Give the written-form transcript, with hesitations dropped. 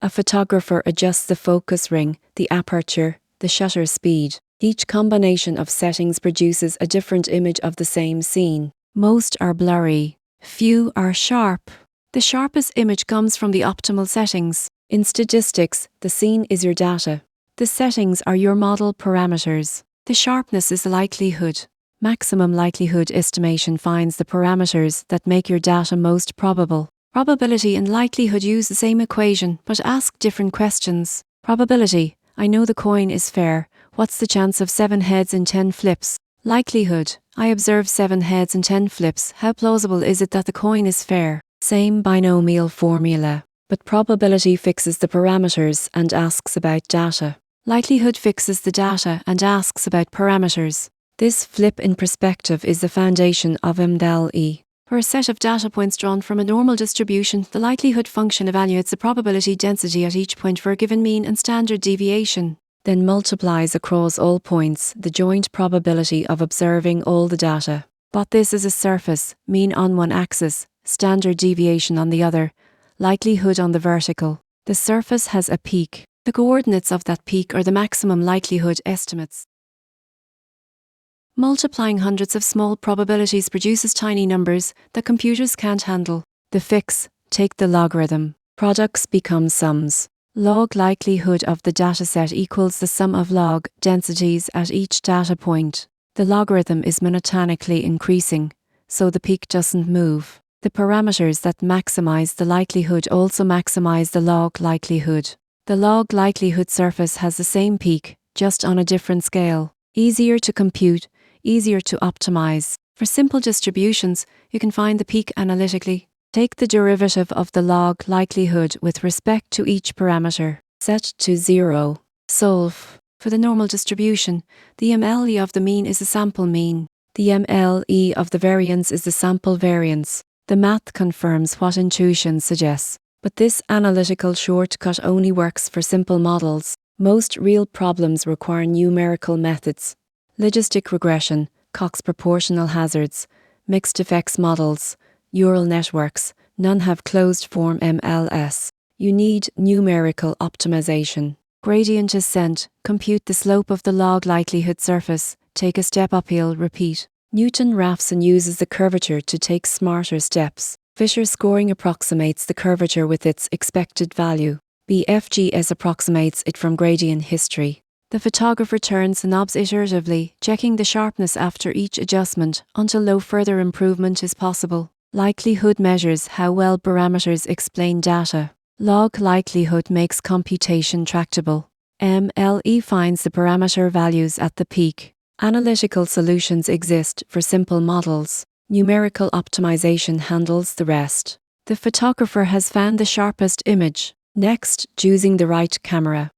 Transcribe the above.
A photographer adjusts the focus ring, the aperture, the shutter speed. Each combination of settings produces a different image of the same scene. Most are blurry. Few are sharp. The sharpest image comes from the optimal settings. In statistics, the scene is your data. The settings are your model parameters. The sharpness is the likelihood. Maximum likelihood estimation finds the parameters that make your data most probable. Probability and likelihood use the same equation but ask different questions. Probability: I know the coin is fair. What's the chance of 7 heads in 10 flips? Likelihood: I observe 7 heads in 10 flips. How plausible is it that the coin is fair? Same binomial formula. But probability fixes the parameters and asks about data. Likelihood fixes the data and asks about parameters. This flip in perspective is the foundation of MLE. For a set of data points drawn from a normal distribution, the likelihood function evaluates the probability density at each point for a given mean and standard deviation, then multiplies across all points the joint probability of observing all the data. But this is a surface, mean on one axis, standard deviation on the other, likelihood on the vertical. The surface has a peak. The coordinates of that peak are the maximum likelihood estimates. Multiplying hundreds of small probabilities produces tiny numbers that computers can't handle. The fix: take the logarithm. Products become sums. Log likelihood of the dataset equals the sum of log densities at each data point. The logarithm is monotonically increasing, so the peak doesn't move. The parameters that maximize the likelihood also maximize the log likelihood. The log likelihood surface has the same peak, just on a different scale. Easier to compute, easier to optimize. For simple distributions, you can find the peak analytically. Take the derivative of the log likelihood with respect to each parameter. Set to 0. Solve. For the normal distribution, the MLE of the mean is the sample mean. The MLE of the variance is the sample variance. The math confirms what intuition suggests. But this analytical shortcut only works for simple models. Most real problems require numerical methods. Logistic regression, Cox proportional hazards, mixed effects models, neural networks, none have closed form MLS. You need numerical optimization. Gradient ascent, compute the slope of the log likelihood surface, take a step uphill, repeat. Newton-Raphson uses the curvature to take smarter steps. Fisher scoring approximates the curvature with its expected value. BFGS approximates it from gradient history. The photographer turns the knobs iteratively, checking the sharpness after each adjustment until no further improvement is possible. Likelihood measures how well parameters explain data. Log likelihood makes computation tractable. MLE finds the parameter values at the peak. Analytical solutions exist for simple models. Numerical optimization handles the rest. The photographer has found the sharpest image. Next, choosing the right camera.